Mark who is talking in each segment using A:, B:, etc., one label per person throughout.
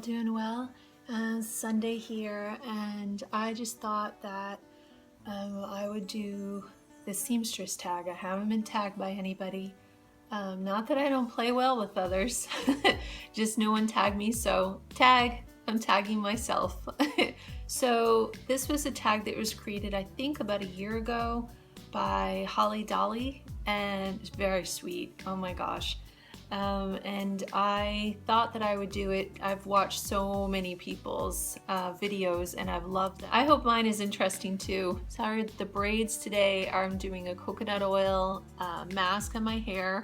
A: doing well? Sunday here, and I just thought that I would do the Seamstress tag. I haven't been tagged by anybody. Not that I don't play well with others, just no one tagged me, so tag, I'm tagging myself. So this was a tag that was created, I think, about a year ago by HollieDolly, and it's very sweet. Oh my gosh. And I thought that I would do it. I've watched so many people's videos and I've loved them. I hope mine is interesting too. Sorry, the braids today are, I'm doing a coconut oil mask on my hair.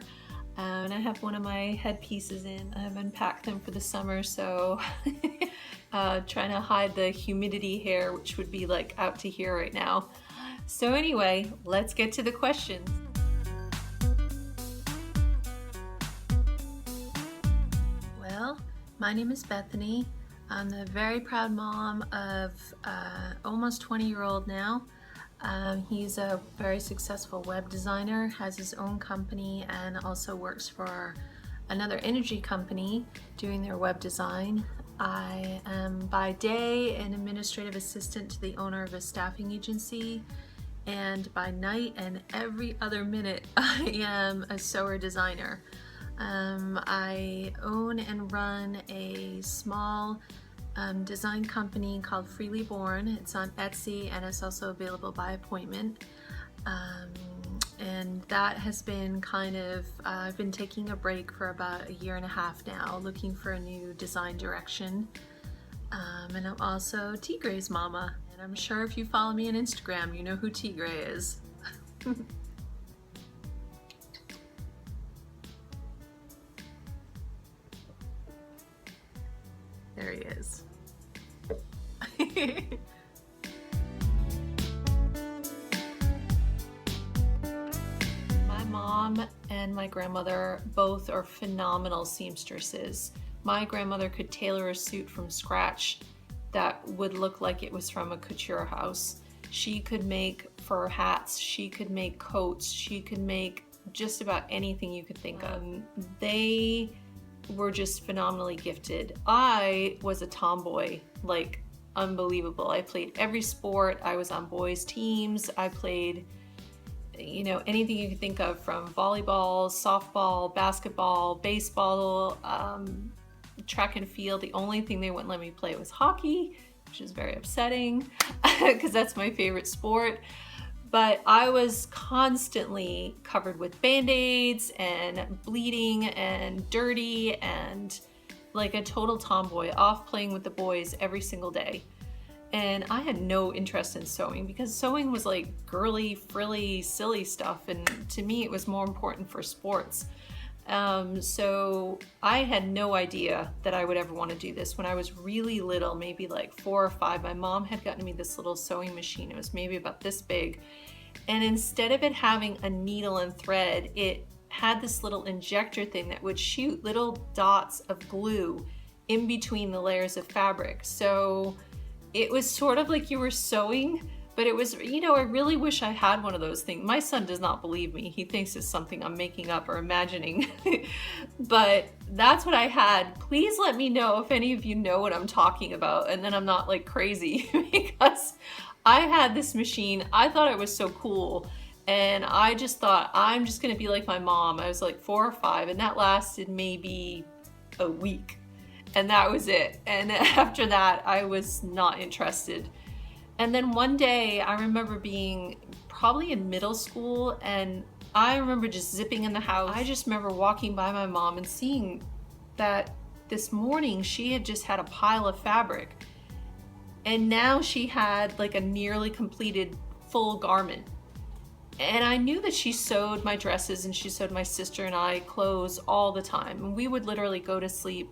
A: And I have one of my headpieces in. I've unpacked them for the summer, so trying to hide the humidity hair, which would be like out to here right now. So anyway, let's get to the questions. Well, my name is Bethany. I'm the very proud mom of almost 20-year-old now. He's a very successful web designer, has his own company, and also works for another energy company doing their web design. I am by day an administrative assistant to the owner of a staffing agency, and by night and every other minute I am a sewer designer. I own and run a small design company called Freely Born. It's on Etsy and it's also available by appointment. And that has been kind of, I've been taking a break for about a year and a half now, looking for a new design direction. And I'm also Tigray's mama. And I'm sure if you follow me on Instagram, you know who Tigray is. There he is. My mom and my grandmother both are phenomenal seamstresses. My grandmother could tailor a suit from scratch that would look like it was from a couture house. She could make fur hats, she could make coats, she could make just about anything you could think of. They were just phenomenally gifted. I was a tomboy, like unbelievable. I played every sport. I was on boys teams. I played, you know, anything you could think of, from volleyball, softball, basketball, baseball, track and field. The only thing they wouldn't let me play was hockey, which is very upsetting because that's my favorite sport. But I was constantly covered with band-aids and bleeding and dirty and like a total tomboy, off playing with the boys every single day. And I had no interest in sewing because sewing was like girly, frilly, silly stuff. And to me, it was more important for sports. So I had no idea that I would ever want to do this. When I was really little, maybe like 4 or 5, my mom had gotten me this little sewing machine. It was maybe about this big. And instead of it having a needle and thread, it had this little injector thing that would shoot little dots of glue in between the layers of fabric. So it was sort of like you were sewing, but it was, you know, I really wish I had one of those things. My son does not believe me. He thinks it's something I'm making up or imagining, but that's what I had. Please let me know if any of you know what I'm talking about, and then I'm not like crazy because I had this machine. I thought it was so cool, and I just thought I'm just gonna be like my mom. I was like 4 or 5, and that lasted maybe a week, and that was it. And after that, I was not interested. And then one day I remember being probably in middle school, and I remember just zipping in the house. I just remember walking by my mom and seeing that this morning she had just had a pile of fabric, and now she had like a nearly completed full garment. And I knew that she sewed my dresses and she sewed my sister and I clothes all the time. And we would literally go to sleep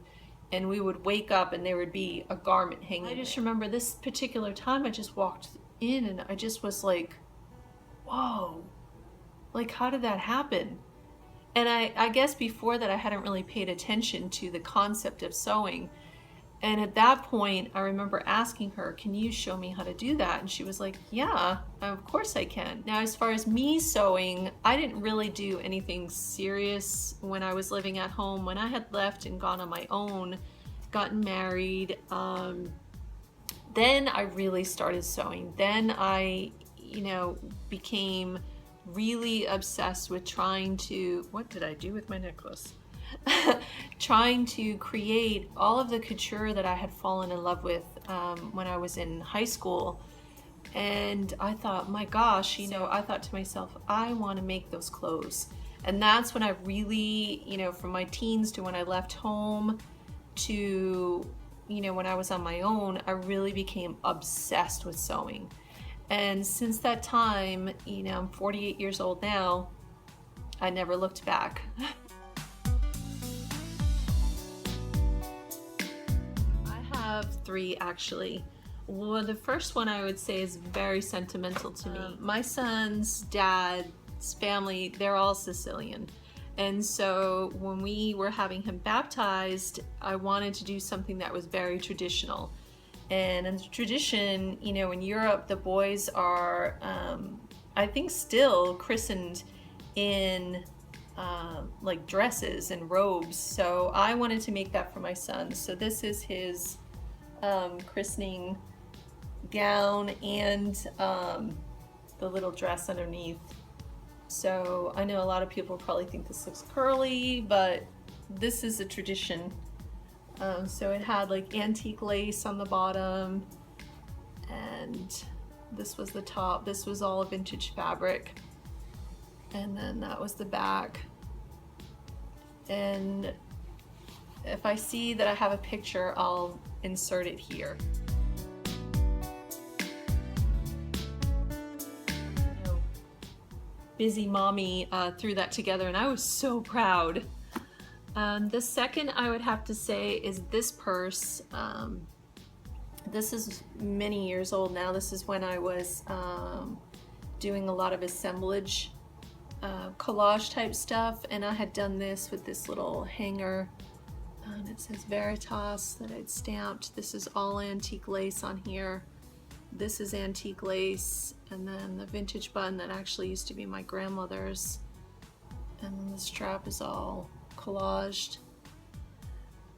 A: and we would wake up and there would be a garment hanging. I just remember this particular time I just walked in and I just was like, whoa, like how did that happen? And I guess before that I hadn't really paid attention to the concept of sewing. And at that point, I remember asking her, can you show me how to do that? And she was like, yeah, of course I can. Now, as far as me sewing, I didn't really do anything serious when I was living at home. When I had left and gone on my own, gotten married, then I really started sewing. Then I, became really obsessed with trying to, what did I do with my necklace? Trying to create all of the couture that I had fallen in love with when I was in high school. And I thought, my gosh, I thought to myself, I want to make those clothes. And that's when I really, from my teens to when I left home to, when I was on my own, I really became obsessed with sewing. And since that time, I'm 48 years old now, I never looked back. I have 3 actually. Well, the first one I would say is very sentimental to me. My son's dad's family, they're all Sicilian. And so when we were having him baptized, I wanted to do something that was very traditional. And in the tradition, in Europe, the boys are, I think, still christened in like dresses and robes. So I wanted to make that for my son. So this is his christening gown and the little dress underneath. So I know a lot of people probably think this looks curly, but this is a tradition. So it had like antique lace on the bottom, and this was the top. This was all vintage fabric, and then that was the back. And if I see that I have a picture, I'll insert it here. Busy mommy threw that together, and I was so proud. The second I would have to say is this purse. This is many years old now. This is when I was doing a lot of assemblage, collage type stuff, and I had done this with this little hanger. And it says Veritas that I'd stamped. This is all antique lace on here. This is antique lace, and then the vintage button that actually used to be my grandmother's. And then the strap is all collaged.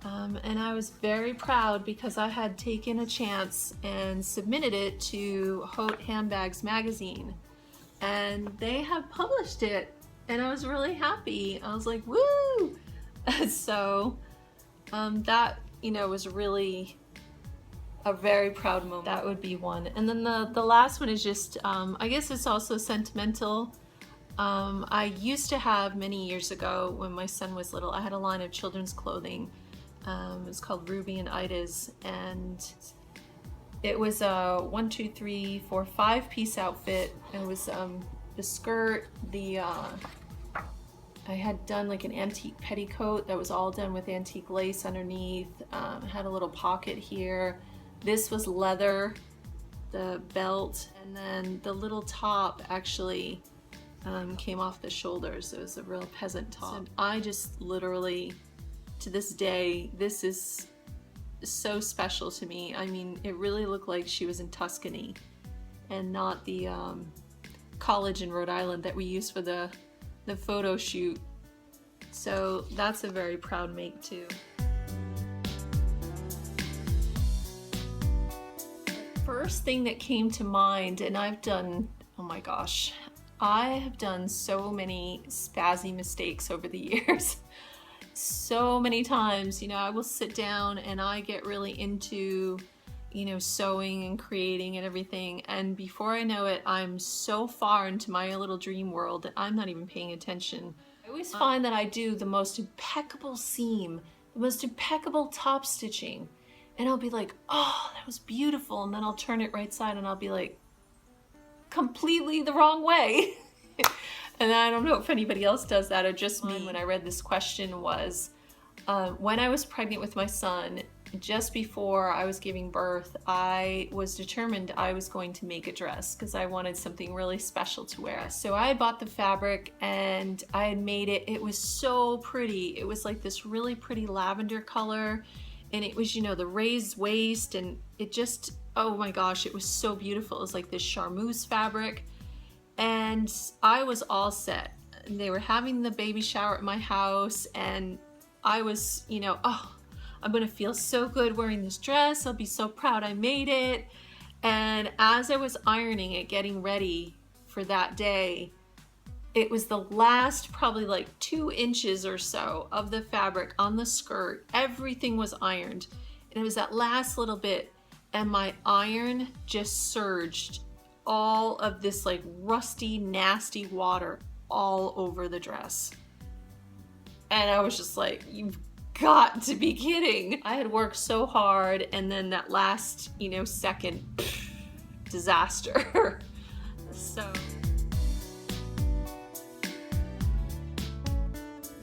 A: And I was very proud because I had taken a chance and submitted it to Haute Handbags magazine, and they have published it, and I was really happy. I was like, woo! So that, was really a very proud moment. That would be one. And then the last one is just, I guess it's also sentimental. I used to have, many years ago when my son was little, I had a line of children's clothing. It was called Ruby and Ida's, and it was a 1, 2, 3, 4, 5-piece outfit. It was the skirt, I had done like an antique petticoat that was all done with antique lace underneath. It had a little pocket here. This was leather, the belt, and then the little top actually came off the shoulders. It was a real peasant top. And I just literally, to this day, this is so special to me. I mean, it really looked like she was in Tuscany and not the college in Rhode Island that we used for the photo shoot. So that's a very proud make too. First thing that came to mind, and I've done, oh my gosh, I have done so many spazzy mistakes over the years. So many times, I will sit down and I get really into, sewing and creating and everything, and before I know it, I'm so far into my little dream world that I'm not even paying attention. I always find that I do the most impeccable seam, the most impeccable top stitching, and I'll be like, oh, that was beautiful, and then I'll turn it right side and I'll be like, completely the wrong way. And I don't know if anybody else does that or just me. When I read this question was, when I was pregnant with my son, just before I was giving birth, I was determined I was going to make a dress because I wanted something really special to wear. So I had bought the fabric and I had made it. It was so pretty. It was like this really pretty lavender color, and it was, the raised waist, and it just, oh my gosh, it was so beautiful. It was like this charmeuse fabric, and I was all set. They were having the baby shower at my house, and I was, I I'm gonna feel so good wearing this dress. I'll be so proud I made it. And as I was ironing it, getting ready for that day, it was the last probably like 2 inches or so of the fabric on the skirt. Everything was ironed. And it was that last little bit, and my iron just surged all of this like rusty, nasty water all over the dress. And I was just like, you've got to be kidding. I had worked so hard, and then that last, you know, second, disaster. So.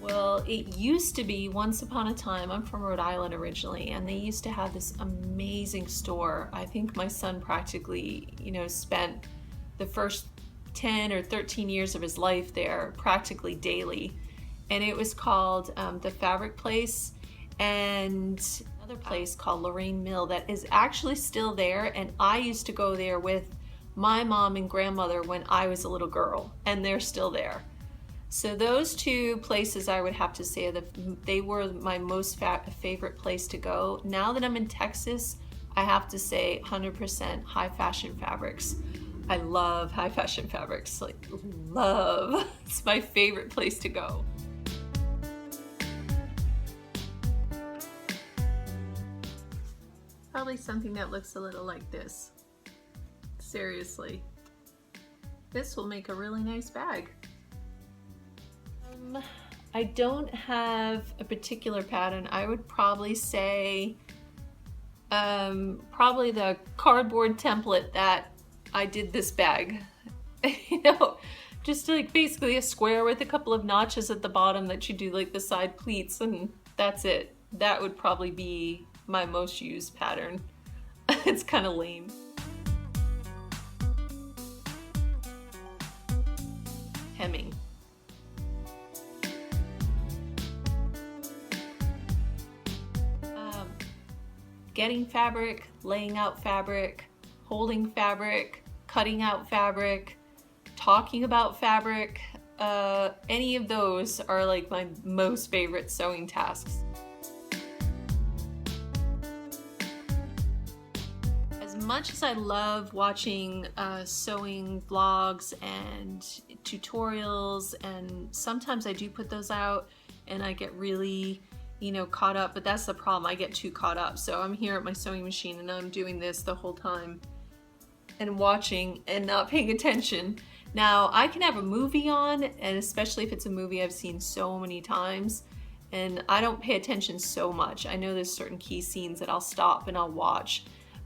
A: Well, it used to be, once upon a time, I'm from Rhode Island originally, and they used to have this amazing store. I think my son practically, you know, spent the first 10 or 13 years of his life there practically daily. And it was called the Fabric Place, and another place called Lorraine Mill that is actually still there. And I used to go there with my mom and grandmother when I was a little girl, and they're still there. So those 2 places, I would have to say, they were my most favorite place to go. Now that I'm in Texas, I have to say 100% high fashion fabrics. I love high fashion fabrics, like love. It's my favorite place to go. Probably something that looks a little like this. Seriously. This will make a really nice bag. I don't have a particular pattern. I would probably say probably the cardboard template that I did this bag. You know, just like basically a square with a couple of notches at the bottom that you do like the side pleats, and that's it. That would probably be my most used pattern. It's kind of lame. Hemming. Getting fabric, laying out fabric, holding fabric, cutting out fabric, talking about fabric, any of those are like my most favorite sewing tasks. As much as I love watching sewing vlogs and tutorials, and sometimes I do put those out and I get really, you know, caught up, but that's the problem. I get too caught up. So I'm here at my sewing machine and I'm doing this the whole time and watching and not paying attention. Now I can have a movie on, and especially if it's a movie I've seen so many times, and I don't pay attention so much. I know there's certain key scenes that I'll stop and I'll watch,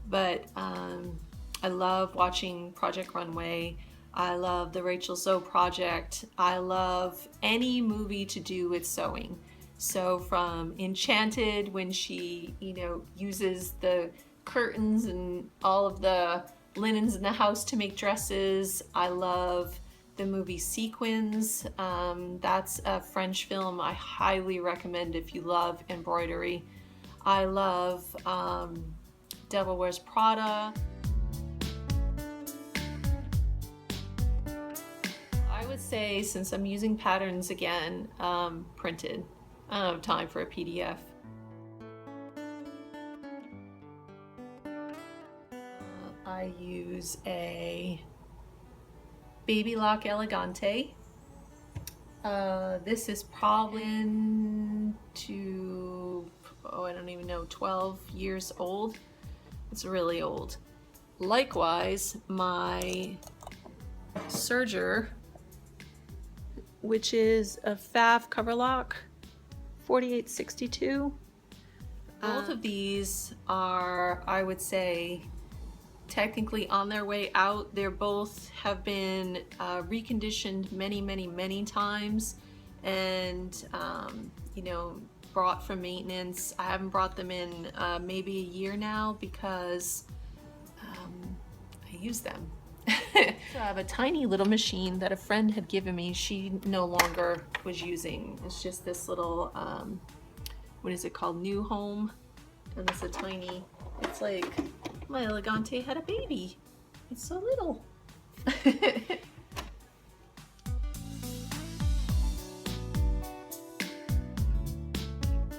A: but I love watching Project Runway. I love the Rachel Zoe Project. I love any movie to do with sewing. So from Enchanted, when she, you know, uses the curtains and all of the linens in the house to make dresses. I love the movie Sequins. That's a French film I highly recommend if you love embroidery. I love Devil Wears Prada. I would say, since I'm using patterns again, printed. I don't have time for a PDF. I use a baby Lock Elegante. This is probably I don't even know, 12 years old. It's really old. Likewise, my serger, which is a Pfaff Coverlock 4862. Both of these are, I would say, technically on their way out. They're both have been reconditioned many times, and you know, brought from maintenance. I haven't brought them in maybe a year now because I use them. So I have a tiny little machine that a friend had given me. She no longer was using. It's just this little what is it called, New Home, and it's a tiny, it's like my Elegante had a baby. It's so little.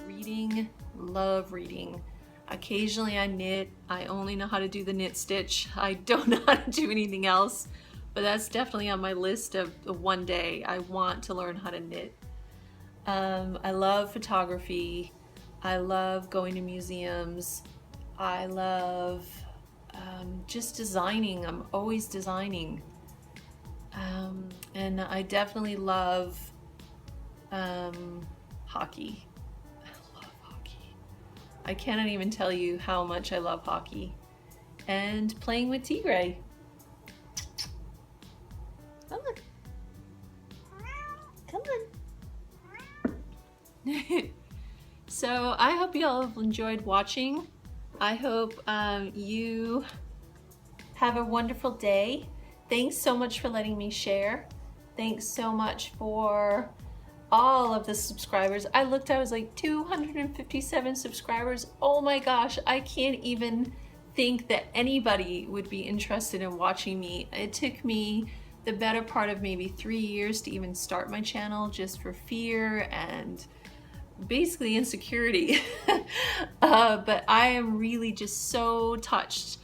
A: Reading, love reading. Occasionally I knit. I only know how to do the knit stitch. I don't know how to do anything else, but that's definitely on my list of one day I want to learn how to knit. I love photography. I love going to museums. I love just designing. I'm always designing. And I definitely love hockey. I love hockey. I cannot even tell you how much I love hockey. And playing with Tigray. Come on. Come on. So I hope you all have enjoyed watching. I hope you have a wonderful day. Thanks so much for letting me share. Thanks so much for all of the subscribers. I looked, I was like 257 subscribers. Oh my gosh, I can't even think that anybody would be interested in watching me. It took me the better part of maybe 3 years to even start my channel, just for fear and basically insecurity. But I am really just so touched.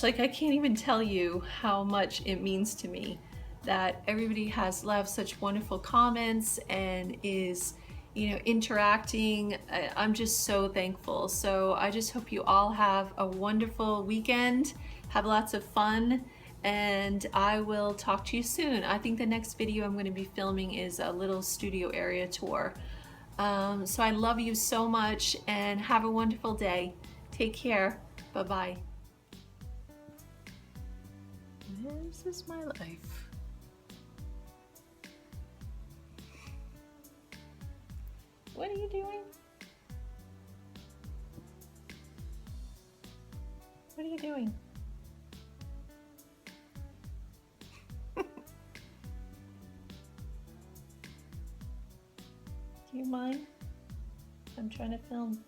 A: Like, I can't even tell you how much it means to me that everybody has left such wonderful comments and is, you know, interacting. I'm just so thankful. So I just hope you all have a wonderful weekend, have lots of fun, and I will talk to you soon. I think the next video I'm going to be filming is a little studio area tour. So I love you so much and have a wonderful day. Take care. Bye-bye. This is my life. What are you doing? What are you doing? Do you mind? I'm trying to film.